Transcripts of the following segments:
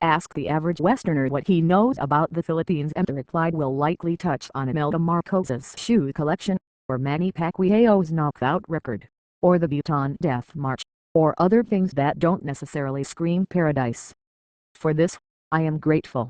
Ask the average Westerner what he knows about the Philippines and the reply will likely touch on Imelda Marcos's shoe collection, or Manny Pacquiao's knockout record, or the Bhutan Death March, or other things that don't necessarily scream paradise. For this, I am grateful.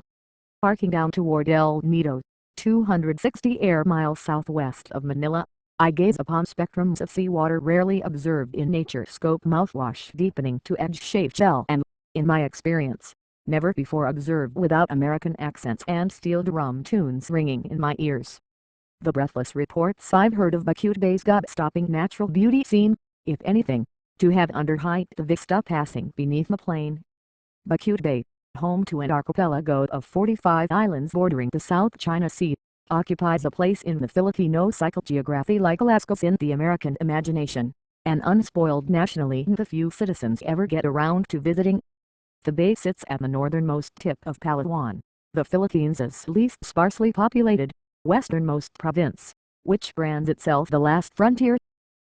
Parking down toward El Nido, 260 air miles southwest of Manila, I gaze upon spectrums of seawater rarely observed in nature. Scope mouthwash deepening to edge-shaped shell and, in my experience, never before observed without American accents and steel drum tunes ringing in my ears. The breathless reports I've heard of Bacute Bay's gut-stopping natural beauty seem, if anything, to have underhyped the vista passing beneath the plain. Bacute Bay, home to an archipelago of 45 islands bordering the South China Sea, occupies a place in the Filipino psychogeography like Alaska's in the American imagination, an unspoiled nationally the few citizens ever get around to visiting. The bay sits at the northernmost tip of Palawan, the Philippines' least sparsely populated, westernmost province, which brands itself the last frontier.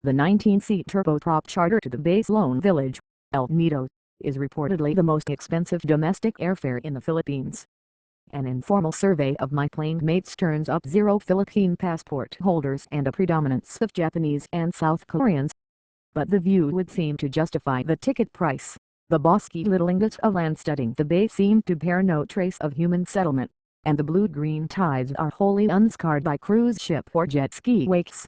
The 19-seat turboprop charter to the bay's lone village, El Nido, is reportedly the most expensive domestic airfare in the Philippines. An informal survey of my plane mates turns up 0 Philippine passport holders and a predominance of Japanese and South Koreans. But the view would seem to justify the ticket price. The bosky little ingots of land studding the bay seem to bear no trace of human settlement, and the blue-green tides are wholly unscarred by cruise ship or jet ski wakes.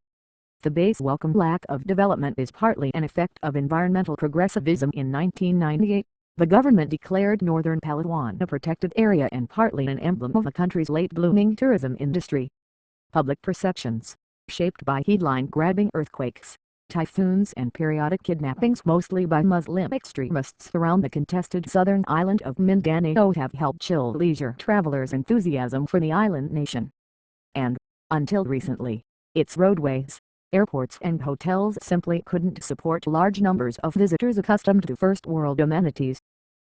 The bay's welcome lack of development is partly an effect of environmental progressivism. In 1998, the government declared northern Palawan a protected area and partly an emblem of the country's late-blooming tourism industry. Public perceptions, shaped by headline-grabbing earthquakes, typhoons and periodic kidnappings mostly by Muslim extremists around the contested southern island of Mindanao, have helped chill leisure travelers' enthusiasm for the island nation. And, until recently, its roadways, airports and hotels simply couldn't support large numbers of visitors accustomed to first-world amenities.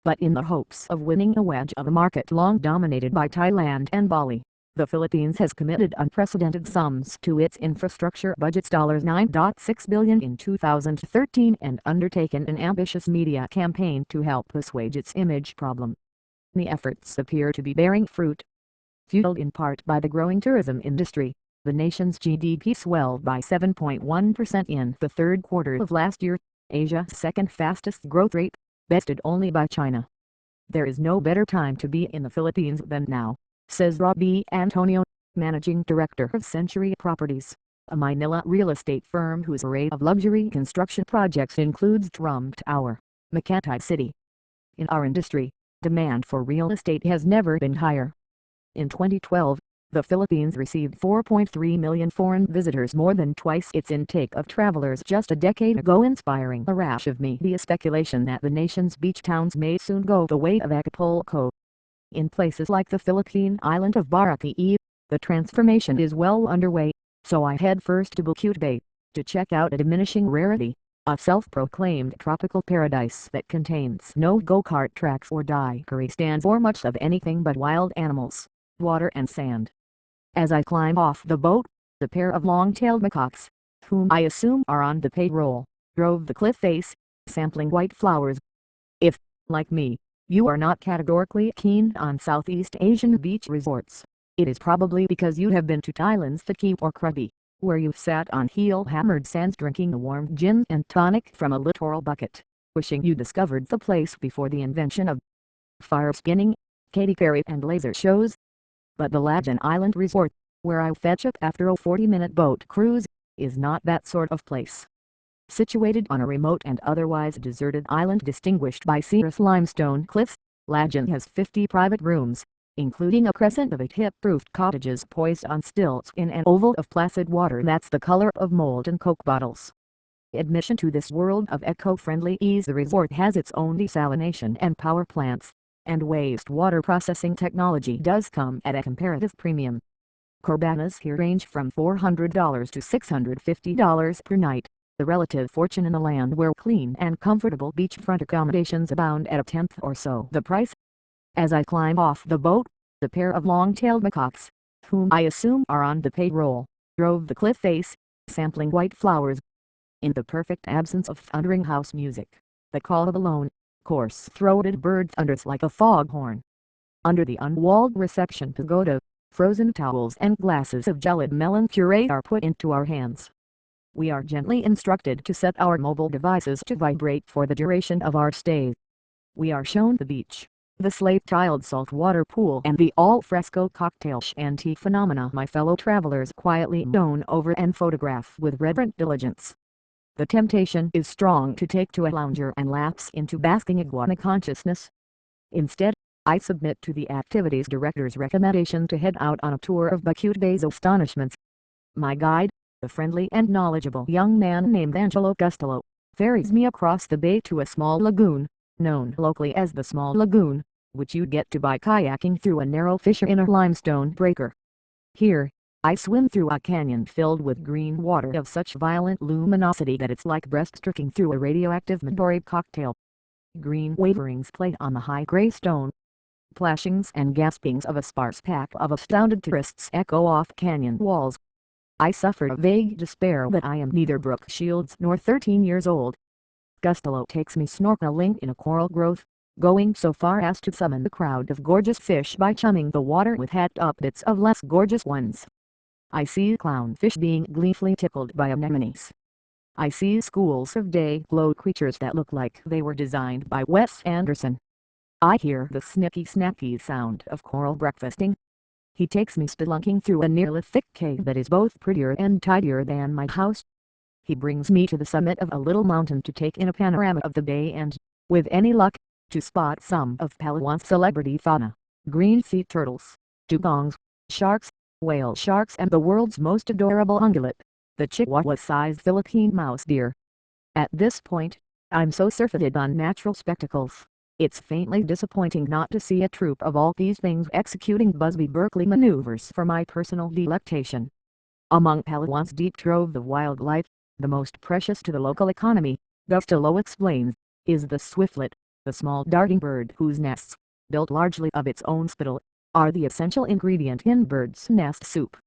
But in the hopes of winning a wedge of a market long dominated by Thailand and Bali, the Philippines has committed unprecedented sums to its infrastructure budgets, $9.6 billion in 2013, and undertaken an ambitious media campaign to help assuage its image problem. The efforts appear to be bearing fruit. Fueled in part by the growing tourism industry, the nation's GDP swelled by 7.1% in the third quarter of last year, Asia's second fastest growth rate, bested only by China. There is no better time to be in the Philippines than now, says Robbie Antonio, managing director of Century Properties, a Manila real estate firm whose array of luxury construction projects includes Trump Tower, Makati City. In our industry, demand for real estate has never been higher. In 2012, the Philippines received 4.3 million foreign visitors, more than twice its intake of travelers just a decade ago, inspiring a rash of media speculation that the nation's beach towns may soon go the way of Acapulco. In places like the Philippine island of Boracay, the transformation is well underway, so I head first to Bacute Bay, to check out a diminishing rarity, a self-proclaimed tropical paradise that contains no go-kart tracks or daiquiri stands or much of anything but wild animals, water and sand. As I climb off the boat, the pair of long-tailed macaques, whom I assume are on the payroll, drove the cliff face, sampling white flowers. If, like me, you are not categorically keen on Southeast Asian beach resorts, it is probably because you have been to Thailand's Pha Quay or Krabi, where you've sat on heel-hammered sands drinking a warm gin and tonic from a littoral bucket, wishing you discovered the place before the invention of fire spinning, Katy Perry and laser shows. But the Lajan Island Resort, where I fetch up after a 40-minute boat cruise, is not that sort of place. Situated on a remote and otherwise deserted island distinguished by Cirrus limestone cliffs, Lajan has 50 private rooms, including a crescent of 8 hip-roofed cottages poised on stilts in an oval of placid water that's the color of molten Coke bottles. Admission to this world of eco-friendly ease. The resort has its own desalination and power plants, and wastewater processing technology does come at a comparative premium. Cabanas here range from $400 to $650 per night, the relative fortune in a land where clean and comfortable beachfront accommodations abound at a tenth or so the price. As I climb off the boat, the pair of long-tailed macaques, whom I assume are on the payroll, drove the cliff face, sampling white flowers. In the perfect absence of thundering house music, the call of a lone, coarse-throated birds under like a foghorn. Under the unwalled reception pagoda, frozen towels and glasses of gelid melon puree are put into our hands. We are gently instructed to set our mobile devices to vibrate for the duration of our stay. We are shown the beach, the slate-tiled saltwater pool and the al-fresco cocktail shanty phenomena my fellow travelers quietly moan over and photograph with reverent diligence. The temptation is strong to take to a lounger and lapse into basking iguana consciousness. Instead, I submit to the activities director's recommendation to head out on a tour of Bacute Bay's astonishments. My guide, a friendly and knowledgeable young man named Angelo Costello, ferries me across the bay to a small lagoon, known locally as the Small Lagoon, which you get to by kayaking through a narrow fissure in a limestone breaker. Here, I swim through a canyon filled with green water of such violent luminosity that it's like breaststroking through a radioactive Midori cocktail. Green waverings play on the high gray stone. Plashings and gaspings of a sparse pack of astounded tourists echo off canyon walls. I suffer a vague despair that I am neither Brooke Shields nor 13 years old. Costello takes me snorkeling in a coral growth, going so far as to summon the crowd of gorgeous fish by chumming the water with hacked-up bits of less gorgeous ones. I see clownfish being gleefully tickled by anemones. I see schools of day-glow creatures that look like they were designed by Wes Anderson. I hear the snicky-snacky sound of coral breakfasting. He takes me spelunking through a Neolithic cave that is both prettier and tidier than my house. He brings me to the summit of a little mountain to take in a panorama of the bay and, with any luck, to spot some of Palawan's celebrity fauna: green sea turtles, dugongs, sharks, whale sharks and the world's most adorable ungulate, the Chihuahua-sized Philippine mouse deer. At this point, I'm so surfeited on natural spectacles, it's faintly disappointing not to see a troupe of all these things executing Busby Berkeley maneuvers for my personal delectation. Among Palawan's deep trove of wildlife, the most precious to the local economy, Costello explains, is the swiftlet, the small darting bird whose nests, built largely of its own spittle, are the essential ingredient in bird's nest soup.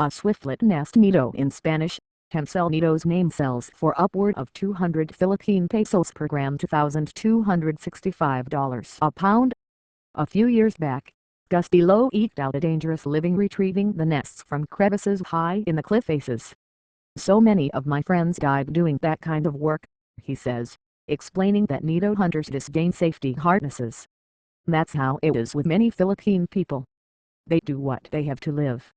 A swiftlet nest nido in Spanish, Hemcel nidos name sells for upward of 200 Philippine pesos per gram, $2,265 a pound. A few years back, Costello eked out a dangerous living retrieving the nests from crevices high in the cliff faces. So many of my friends died doing that kind of work, he says, explaining that nido hunters disdain safety harnesses. That's how it is with many Philippine people. They do what they have to live.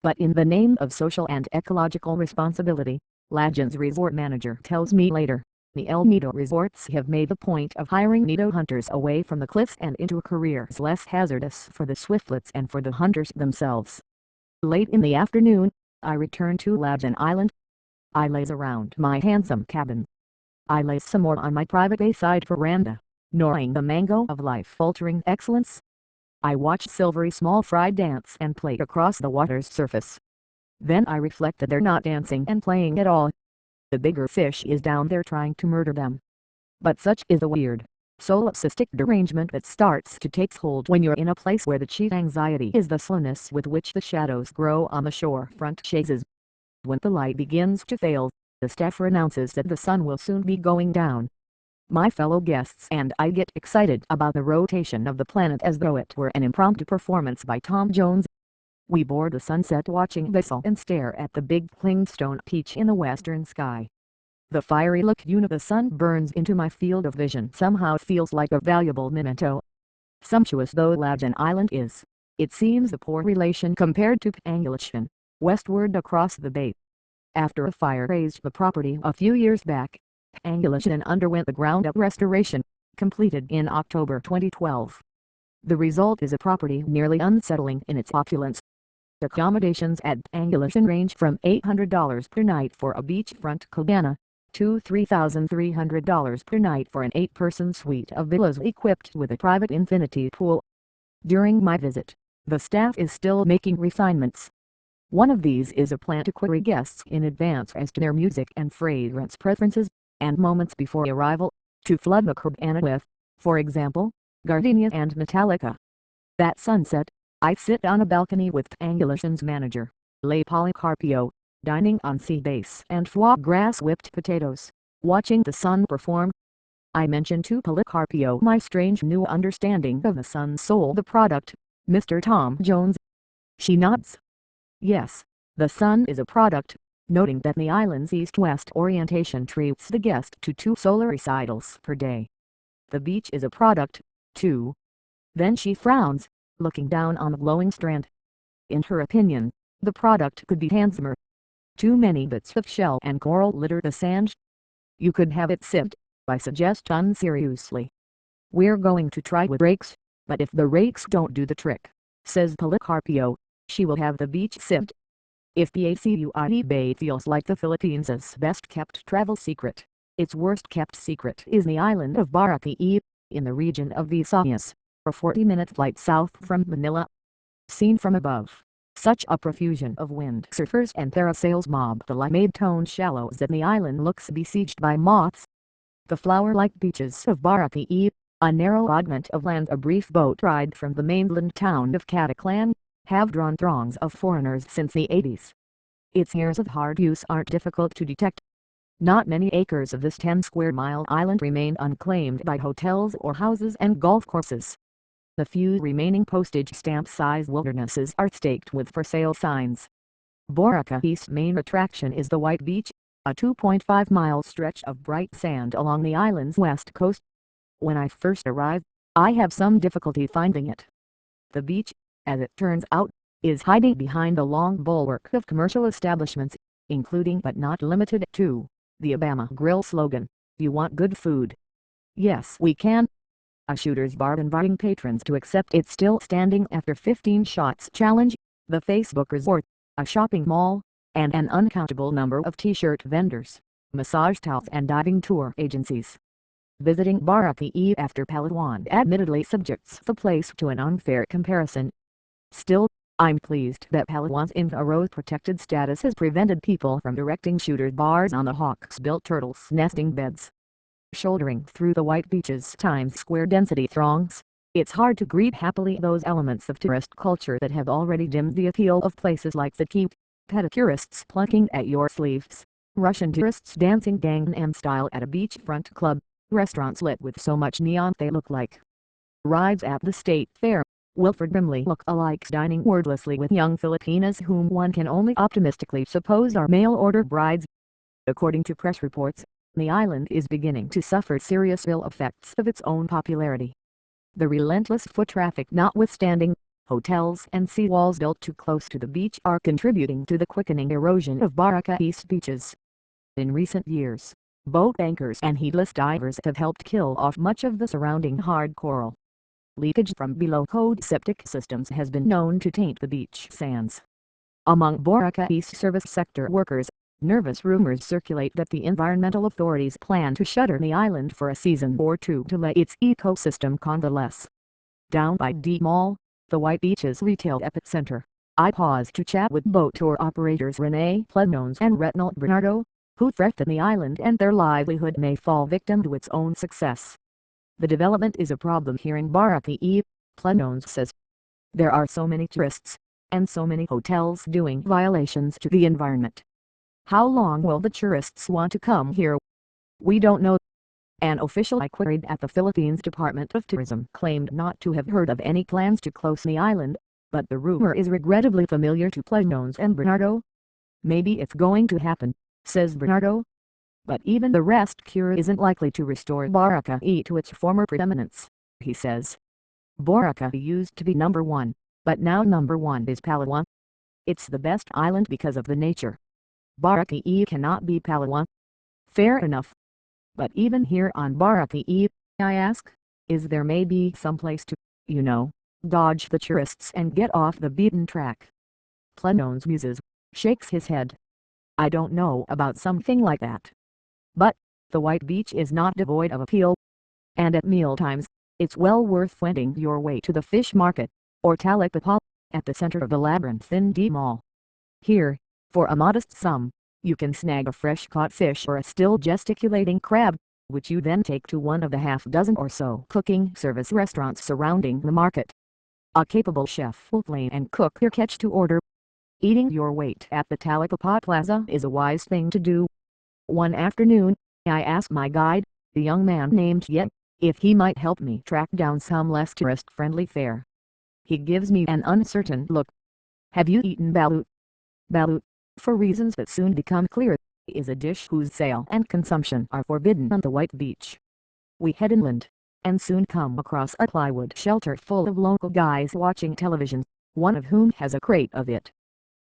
But in the name of social and ecological responsibility, Lajan's resort manager tells me later, the El Nido resorts have made a point of hiring nido hunters away from the cliffs and into a career less hazardous for the swiftlets and for the hunters themselves. Late in the afternoon, I return to Lajan Island. I laze around my handsome cabin. I laze some more on my private bayside veranda, gnawing the mango of life-altering excellence. I watch silvery small fry dance and play across the water's surface. Then I reflect that they're not dancing and playing at all. The bigger fish is down there trying to murder them. But such is the weird, solipsistic derangement that starts to take hold when you're in a place where the chief anxiety is the slowness with which the shadows grow on the shore front chases. When the light begins to fail, the staffer announces that the sun will soon be going down. My fellow guests and I get excited about the rotation of the planet as though it were an impromptu performance by Tom Jones. We board the sunset watching Bissell and stare at the big clingstone peach in the western sky. The fiery lacuna the sun burns into my field of vision somehow feels like a valuable memento. Sumptuous though Lajan Island is, it seems a poor relation compared to Panguillashan, westward across the bay. After a fire razed the property a few years back, Panguillashan underwent the ground-up restoration, completed in October 2012. The result is a property nearly unsettling in its opulence. Accommodations at Panguillashan range from $800 per night for a beachfront cabana, to $3,300 per night for an 8-person suite of villas equipped with a private infinity pool. During my visit, the staff is still making refinements. One of these is a plan to query guests in advance as to their music and fragrance preferences, and moments before arrival, to flood the cabana with, for example, gardenia and Metallica. At sunset, I sit on a balcony with Panguillashan's manager, Lay Policarpio, dining on sea bass and foie gras whipped potatoes, watching the sun perform. I mentioned to Policarpio my strange new understanding of the Sun Soul, the product, Mr. Tom Jones. She nods. Yes, the Sun is a product, noting that the island's east-west orientation treats the guest to 2 solar recitals per day. The beach is a product, too. Then she frowns, looking down on the glowing strand. In her opinion, the product could be handsomer. Too many bits of shell and coral litter the sand. You could have it sipped, I suggest unseriously. We're going to try with rakes, but if the rakes don't do the trick, says Policarpio, she will have the beach sipped. If PACUID Bay feels like the Philippines' best kept travel secret, its worst kept secret is the island of Boracay, in the region of Visayas, a 40-minute flight south from Manila. Seen from above, such a profusion of windsurfers and parasails mob the limade-toned shallows that the island looks besieged by moths. The flower-like beaches of Boracay, a narrow augment of land a brief boat ride from the mainland town of Cataclan, have drawn throngs of foreigners since the 80s. Its years of hard use aren't difficult to detect. Not many acres of this 10-square-mile island remain unclaimed by hotels or houses and golf courses. The few remaining postage stamp-size wildernesses are staked with for sale signs. Boracay's main attraction is the White Beach, a 2.5-mile stretch of bright sand along the island's west coast. When I first arrived, I have some difficulty finding it. The beach, as it turns out, is hiding behind a long bulwark of commercial establishments, including but not limited to the Obama Grill slogan, "You want good food? Yes, we can." A shooter's bar inviting patrons to accept its still standing after 15 shots challenge, the Facebook resort, a shopping mall, and an uncountable number of t-shirt vendors, massage towels and diving tour agencies. Visiting Boracay after Palawan admittedly subjects the place to an unfair comparison. Still, I'm pleased that Palawan's infrared-protected status has prevented people from erecting shooter bars on the hawks-built turtles' nesting beds. Shouldering through the White Beach's Times Square density throngs, it's hard to greet happily those elements of tourist culture that have already dimmed the appeal of places like the Keep, pedicurists plucking at your sleeves, Russian tourists dancing Gangnam Style at a beachfront club, restaurants lit with so much neon they look like rides at the state fair, Wilford Brimley look-alikes dining wordlessly with young Filipinas whom one can only optimistically suppose are mail-order brides. According to press reports, the island is beginning to suffer serious ill effects of its own popularity. The relentless foot traffic notwithstanding, hotels and seawalls built too close to the beach are contributing to the quickening erosion of Boracay's beaches. In recent years, boat anchors and heedless divers have helped kill off much of the surrounding hard coral. Leakage from below-code septic systems has been known to taint the beach sands. Among Boracay's service sector workers, nervous rumors circulate that the environmental authorities plan to shutter the island for a season or two to let its ecosystem convalesce. Down by D Mall, the White Beach's retail epicenter, I paused to chat with boat tour operators Rene Planones and Reginald Bernardo, who fret that the island and their livelihood may fall victim to its own success. The development is a problem here in Boracay, Planones says. There are so many tourists, and so many hotels doing violations to the environment. How long will the tourists want to come here? We don't know. An official I queried at the Philippines Department of Tourism claimed not to have heard of any plans to close the island, but the rumor is regrettably familiar to Planones and Bernardo. Maybe it's going to happen, says Bernardo. But even the rest cure isn't likely to restore Boracay to its former preeminence, he says. Boracay used to be number 1, but now number 1 is Palawan. It's the best island because of the nature. Boracay cannot be Palawan. Fair enough. But even here on Boracay, I ask, is there maybe some place to, dodge the tourists and get off the beaten track? Planones muses, shakes his head. I don't know about something like that. But, the White Beach is not devoid of appeal. And at mealtimes, it's well worth wending your way to the fish market, or Talipapa, at the center of the labyrinth in D Mall. Here, for a modest sum, you can snag a fresh-caught fish or a still gesticulating crab, which you then take to one of the half-dozen or so cooking service restaurants surrounding the market. A capable chef will plane and cook your catch to order. Eating your weight at the Talipapa Plaza is a wise thing to do. One afternoon, I asked my guide, the young man named Yet, if he might help me track down some less tourist-friendly fare. He gives me an uncertain look. Have you eaten balut? Balut, for reasons that soon become clear, is a dish whose sale and consumption are forbidden on the White Beach. We head inland, and soon come across a plywood shelter full of local guys watching television, one of whom has a crate of it.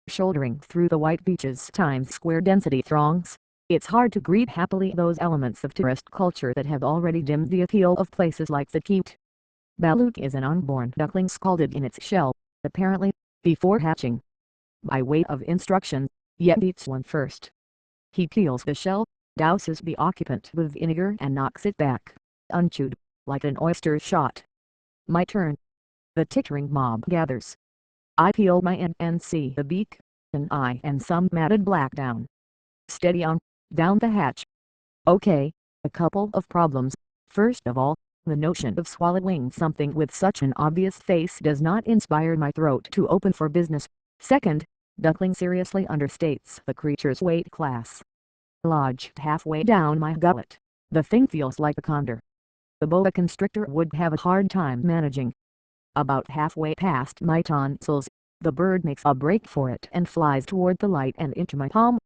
Shouldering through the White Beach's Times Square density throngs, it's hard to greet happily those elements of tourist culture that have already dimmed the appeal of places like the Keat. Balut is an unborn duckling scalded in its shell, apparently, before hatching. By way of instruction, Yet eats one first. He peels the shell, douses the occupant with vinegar and knocks it back, unchewed, like an oyster shot. My turn. The tittering mob gathers. I peel my end and see the beak, an eye and some matted black down. Steady on, down the hatch. Okay, a couple of problems. First of all, the notion of swallowing something with such an obvious face does not inspire my throat to open for business. Second, duckling seriously understates the creature's weight class. Lodged halfway down my gullet, the thing feels like a condor. The boa constrictor would have a hard time managing. About halfway past my tonsils, the bird makes a break for it and flies toward the light and into my palm.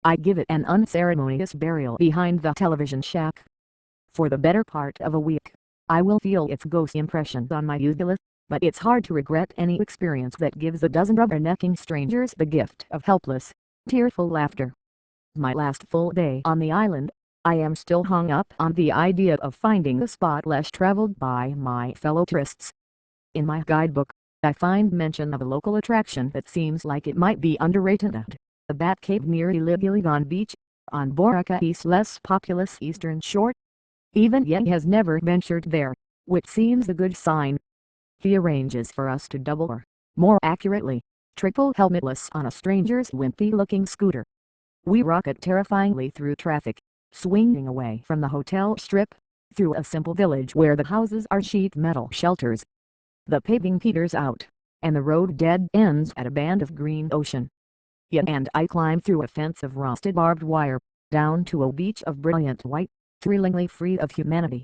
I give it an unceremonious burial behind the television shack. For the better part of a week, I will feel its ghost impressions on my uvula, but it's hard to regret any experience that gives a dozen rubbernecking strangers the gift of helpless, tearful laughter. My last full day on the island, I am still hung up on the idea of finding a spot less traveled by my fellow tourists. In my guidebook, I find mention of a local attraction that seems like it might be underrated: the Bat Cave near Iligan Beach, on Boracate's less populous eastern shore. Even Yet has never ventured there, which seems a good sign. He arranges for us to double, or, more accurately, triple helmetless on a stranger's wimpy-looking scooter. We rocket terrifyingly through traffic, swinging away from the hotel strip, through a simple village where the houses are sheet metal shelters. The paving peters out, and the road dead ends at a band of green ocean. Yet and I climb through a fence of rusted barbed wire, down to a beach of brilliant white, thrillingly free of humanity.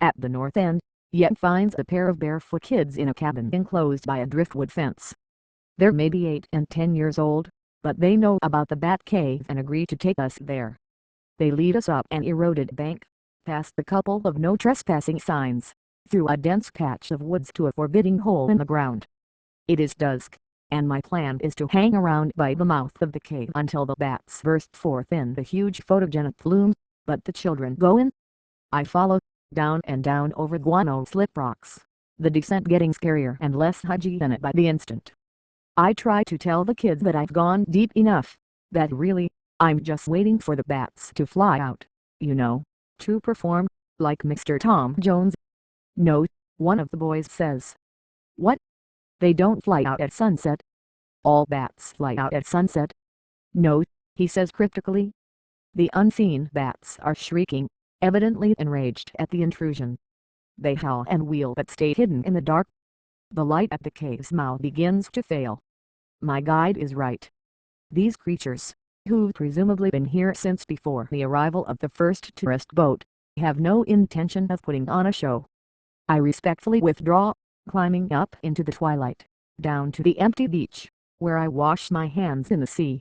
At the north end, Yet finds a pair of barefoot kids in a cabin enclosed by a driftwood fence. They're maybe 8 and 10 years old, but they know about the Bat Cave and agree to take us there. They lead us up an eroded bank, past a couple of no trespassing signs, through a dense patch of woods to a forbidding hole in the ground. It is dusk, and my plan is to hang around by the mouth of the cave until the bats burst forth in the huge photogenic plume, but the children go in. I follow, down and down over guano slip rocks, the descent getting scarier and less hygienic by the instant. I try to tell the kids that I've gone deep enough, that really, I'm just waiting for the bats to fly out, you know, to perform, like Mr. Tom Jones. No, one of the boys says. What? They don't fly out at sunset? All bats fly out at sunset. No, he says cryptically. The unseen bats are shrieking, evidently enraged at the intrusion. They howl and wheel but stay hidden in the dark. The light at the cave's mouth begins to fail. My guide is right. These creatures, who've presumably been here since before the arrival of the first tourist boat, have no intention of putting on a show. I respectfully withdraw, climbing up into the twilight, down to the empty beach, where I wash my hands in the sea.